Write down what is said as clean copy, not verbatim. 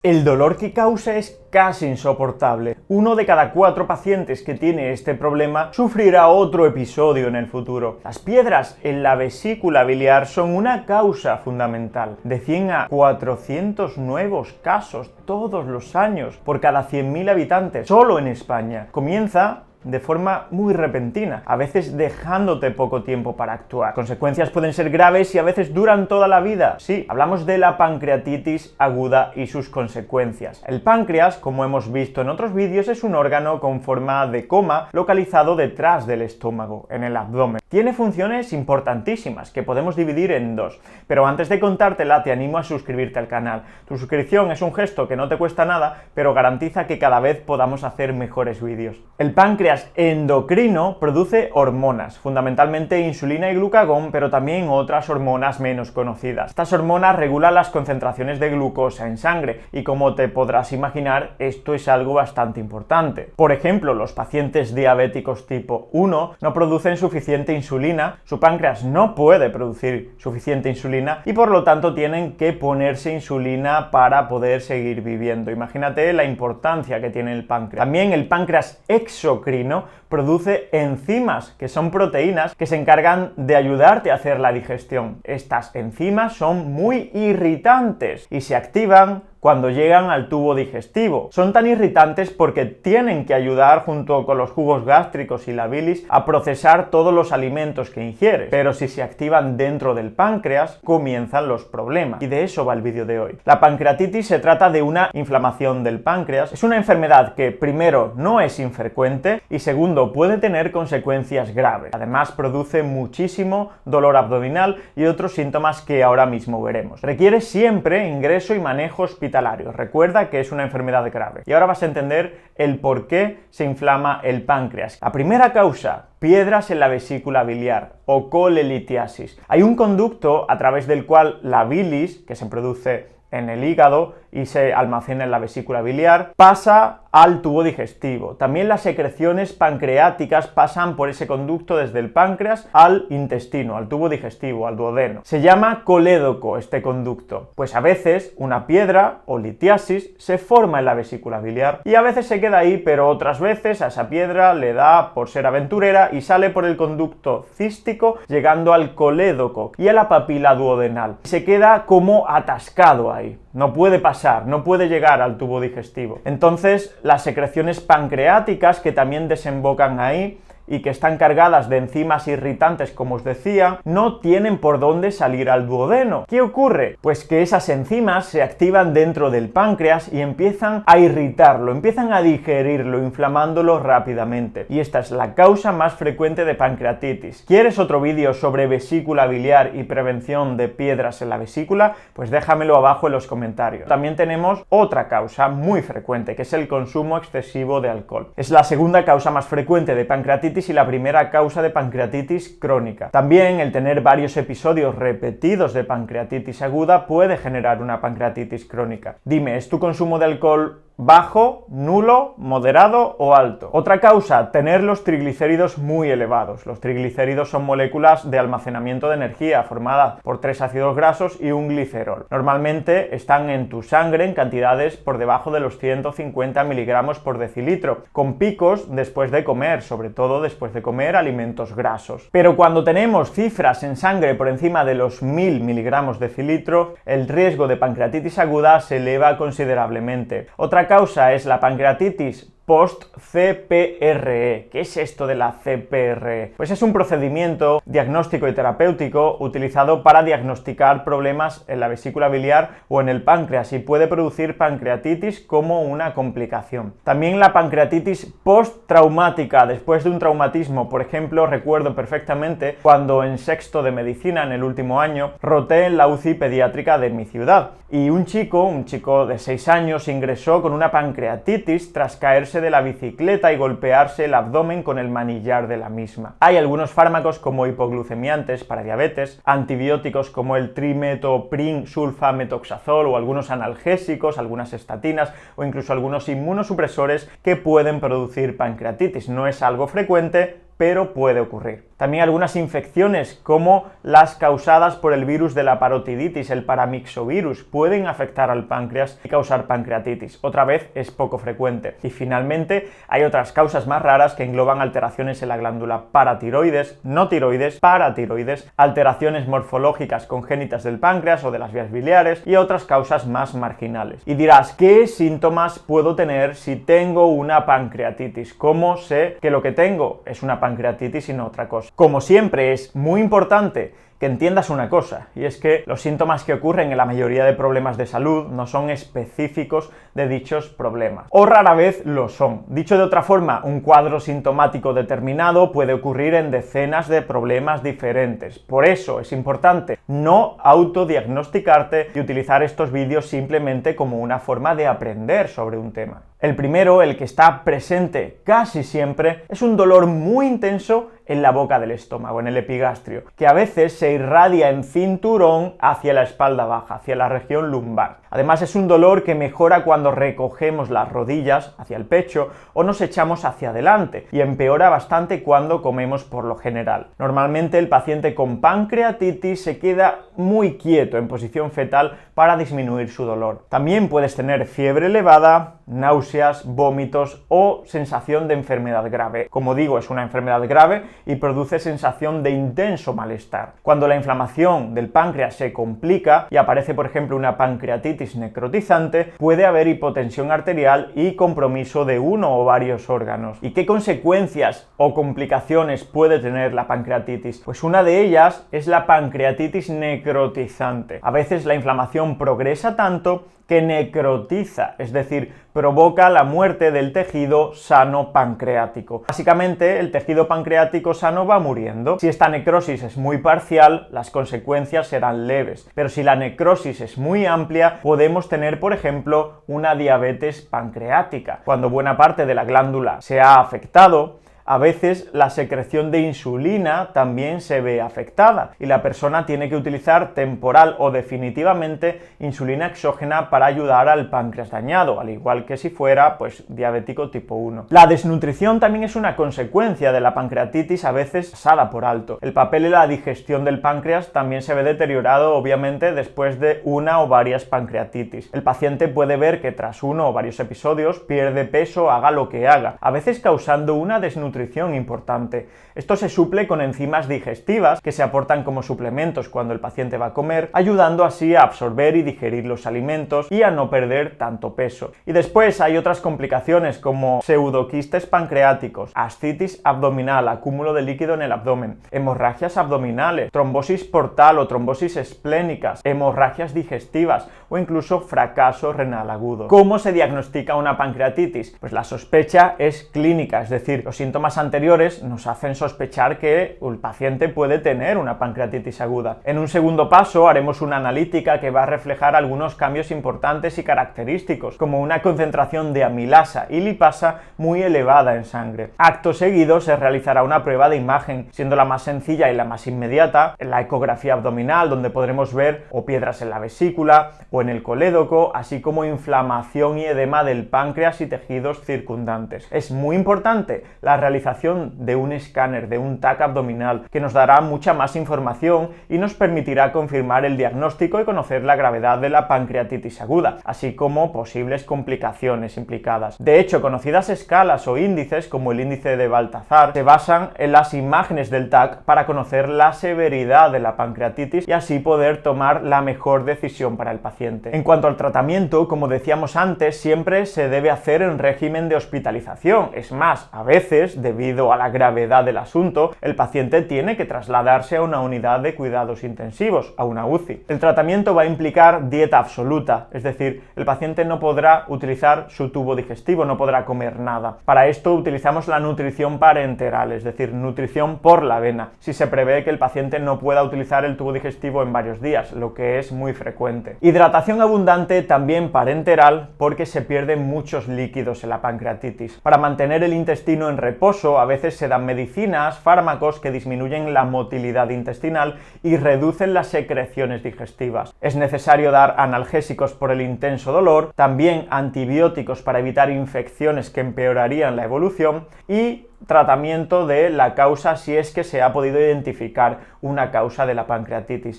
El dolor que causa es casi insoportable. 1 de cada 4 pacientes que tiene este problema sufrirá otro episodio en el futuro. Las piedras en la vesícula biliar son una causa fundamental. De 100 a 400 nuevos casos todos los años por cada 100.000 habitantes, solo en España. Comienza de forma muy repentina, a veces dejándote poco tiempo para actuar. Consecuencias pueden ser graves y a veces duran toda la vida. Sí, hablamos de la pancreatitis aguda y sus consecuencias. El páncreas, como hemos visto en otros vídeos, es un órgano con forma de coma localizado detrás del estómago, en el abdomen. Tiene funciones importantísimas que podemos dividir en dos, pero antes de contártela te animo a suscribirte al canal. Tu suscripción es un gesto que no te cuesta nada, pero garantiza que cada vez podamos hacer mejores vídeos. El páncreas endocrino produce hormonas, fundamentalmente insulina y glucagón, pero también otras hormonas menos conocidas. Estas hormonas regulan las concentraciones de glucosa en sangre y, como te podrás imaginar, esto es algo bastante importante. Por ejemplo, los pacientes diabéticos tipo 1 no producen suficiente insulina, su páncreas no puede producir suficiente insulina y por lo tanto tienen que ponerse insulina para poder seguir viviendo. Imagínate la importancia que tiene el páncreas. También el páncreas exocrino produce enzimas, que son proteínas que se encargan de ayudarte a hacer la digestión. Estas enzimas son muy irritantes y se activan cuando llegan al tubo digestivo. Son tan irritantes porque tienen que ayudar, junto con los jugos gástricos y la bilis, a procesar todos los alimentos que ingieres. Pero si se activan dentro del páncreas, comienzan los problemas. Y de eso va el vídeo de hoy. La pancreatitis se trata de una inflamación del páncreas. Es una enfermedad que, primero, no es infrecuente y, segundo, puede tener consecuencias graves. Además, produce muchísimo dolor abdominal y otros síntomas que ahora mismo veremos. Requiere siempre ingreso y manejo hospitalario. Recuerda que es una enfermedad grave. Y ahora vas a entender el por qué se inflama el páncreas. La primera causa: piedras en la vesícula biliar o colelitiasis. Hay un conducto a través del cual la bilis, que se produce en el hígado y se almacena en la vesícula biliar, pasa al tubo digestivo. También las secreciones pancreáticas pasan por ese conducto desde el páncreas al intestino, al tubo digestivo, al duodeno. Se llama colédoco este conducto. Pues a veces una piedra o litiasis se forma en la vesícula biliar y a veces se queda ahí, pero otras veces a esa piedra le da por ser aventurera y sale por el conducto cístico, llegando al colédoco y a la papila duodenal. Se queda como atascado ahí. No puede pasar, no puede llegar al tubo digestivo. Entonces, las secreciones pancreáticas, que también desembocan ahí y que están cargadas de enzimas irritantes, como os decía, no tienen por dónde salir al duodeno. ¿Qué ocurre? Pues que esas enzimas se activan dentro del páncreas y empiezan a irritarlo, empiezan a digerirlo, inflamándolo rápidamente. Y esta es la causa más frecuente de pancreatitis. ¿Quieres otro vídeo sobre vesícula biliar y prevención de piedras en la vesícula? Pues déjamelo abajo en los comentarios. También tenemos otra causa muy frecuente, que es el consumo excesivo de alcohol. Es la segunda causa más frecuente de pancreatitis y la primera causa de pancreatitis crónica. También el tener varios episodios repetidos de pancreatitis aguda puede generar una pancreatitis crónica. Dime, ¿es tu consumo de alcohol bajo, nulo, moderado o alto? Otra causa: tener los triglicéridos muy elevados. Los triglicéridos son moléculas de almacenamiento de energía formadas por 3 ácidos grasos y un glicerol. Normalmente están en tu sangre en cantidades por debajo de los 150 miligramos por decilitro, con picos después de comer, sobre todo después de comer alimentos grasos. Pero cuando tenemos cifras en sangre por encima de los 1000 miligramos decilitro, el riesgo de pancreatitis aguda se eleva considerablemente. Otra causa es la pancreatitis post-CPRE. ¿Qué es esto de la CPRE? Pues es un procedimiento diagnóstico y terapéutico utilizado para diagnosticar problemas en la vesícula biliar o en el páncreas y puede producir pancreatitis como una complicación. También la pancreatitis post-traumática, después de un traumatismo. Por ejemplo, recuerdo perfectamente cuando en sexto de medicina, en el último año, roté en la UCI pediátrica de mi ciudad y un chico de 6 años ingresó con una pancreatitis tras caerse de la bicicleta y golpearse el abdomen con el manillar de la misma. Hay algunos fármacos como hipoglucemiantes para diabetes, antibióticos como el trimetoprim sulfametoxazol o algunos analgésicos, algunas estatinas o incluso algunos inmunosupresores que pueden producir pancreatitis. No es algo frecuente, pero puede ocurrir. También algunas infecciones, como las causadas por el virus de la parotiditis, el paramyxovirus, pueden afectar al páncreas y causar pancreatitis. Otra vez, es poco frecuente. Y finalmente, hay otras causas más raras que engloban alteraciones en la glándula paratiroides, no tiroides, paratiroides, alteraciones morfológicas congénitas del páncreas o de las vías biliares y otras causas más marginales. Y dirás, ¿qué síntomas puedo tener si tengo una pancreatitis? ¿Cómo sé que lo que tengo es una pancreatitis y no otra cosa? Como siempre, es muy importante que entiendas una cosa, y es que los síntomas que ocurren en la mayoría de problemas de salud no son específicos de dichos problemas, o rara vez lo son. Dicho de otra forma, un cuadro sintomático determinado puede ocurrir en decenas de problemas diferentes. Por eso es importante no autodiagnosticarte y utilizar estos vídeos simplemente como una forma de aprender sobre un tema. El primero, el que está presente casi siempre, es un dolor muy intenso en la boca del estómago, en el epigastrio, que a veces se irradia en cinturón hacia la espalda baja, hacia la región lumbar. Además, es un dolor que mejora cuando recogemos las rodillas hacia el pecho o nos echamos hacia adelante, y empeora bastante cuando comemos por lo general. Normalmente el paciente con pancreatitis se queda muy quieto en posición fetal para disminuir su dolor. También puedes tener fiebre elevada, náuseas, vómitos o sensación de enfermedad grave. Como digo, es una enfermedad grave y produce sensación de intenso malestar. Cuando la inflamación del páncreas se complica y aparece, por ejemplo, una pancreatitis necrotizante, puede haber hipotensión arterial y compromiso de uno o varios órganos. ¿Y qué consecuencias o complicaciones puede tener la pancreatitis? Pues una de ellas es la pancreatitis necrotizante. A veces la inflamación progresa tanto que necrotiza, es decir, provoca la muerte del tejido sano pancreático. Básicamente, el tejido pancreático sano va muriendo. Si esta necrosis es muy parcial, las consecuencias serán leves, pero si la necrosis es muy amplia, podemos tener, por ejemplo, una diabetes pancreática. Cuando buena parte de la glándula se ha afectado, a veces la secreción de insulina también se ve afectada y la persona tiene que utilizar temporal o definitivamente insulina exógena para ayudar al páncreas dañado, al igual que si fuera diabético tipo 1. La desnutrición también es una consecuencia de la pancreatitis, a veces pasada por alto. El papel en la digestión del páncreas también se ve deteriorado, obviamente, después de una o varias pancreatitis. El paciente puede ver que tras uno o varios episodios pierde peso, haga lo que haga, a veces causando una desnutrición importante. Esto se suple con enzimas digestivas que se aportan como suplementos cuando el paciente va a comer, ayudando así a absorber y digerir los alimentos y a no perder tanto peso. Y después hay otras complicaciones como pseudoquistes pancreáticos, ascitis abdominal, acúmulo de líquido en el abdomen, hemorragias abdominales, trombosis portal o trombosis esplénicas, hemorragias digestivas o incluso fracaso renal agudo. ¿Cómo se diagnostica una pancreatitis? Pues la sospecha es clínica, es decir, los síntomas anteriores nos hacen sospechar que el paciente puede tener una pancreatitis aguda. En un segundo paso haremos una analítica que va a reflejar algunos cambios importantes y característicos, como una concentración de amilasa y lipasa muy elevada en sangre. Acto seguido se realizará una prueba de imagen, siendo la más sencilla y la más inmediata en la ecografía abdominal, donde podremos ver o piedras en la vesícula o en el colédoco, así como inflamación y edema del páncreas y tejidos circundantes. Es muy importante la realización de un escáner, de un TAC abdominal, que nos dará mucha más información y nos permitirá confirmar el diagnóstico y conocer la gravedad de la pancreatitis aguda, así como posibles complicaciones implicadas. De hecho, conocidas escalas o índices, como el índice de Baltazar, se basan en las imágenes del TAC para conocer la severidad de la pancreatitis y así poder tomar la mejor decisión para el paciente. En cuanto al tratamiento, como decíamos antes, siempre se debe hacer en régimen de hospitalización. Es más, a veces, debido a la gravedad del asunto, el paciente tiene que trasladarse a una unidad de cuidados intensivos, a una UCI. El tratamiento va a implicar dieta absoluta, es decir, el paciente no podrá utilizar su tubo digestivo, no podrá comer nada. Para esto utilizamos la nutrición parenteral, es decir, nutrición por la vena, si se prevé que el paciente no pueda utilizar el tubo digestivo en varios días, lo que es muy frecuente. Hidratación abundante también parenteral, porque se pierden muchos líquidos en la pancreatitis. Para mantener el intestino en reposo, reposo a veces se dan medicinas, fármacos que disminuyen la motilidad intestinal y reducen las secreciones digestivas. Es necesario dar analgésicos por el intenso dolor, también antibióticos para evitar infecciones que empeorarían la evolución y tratamiento de la causa si es que se ha podido identificar una causa de la pancreatitis.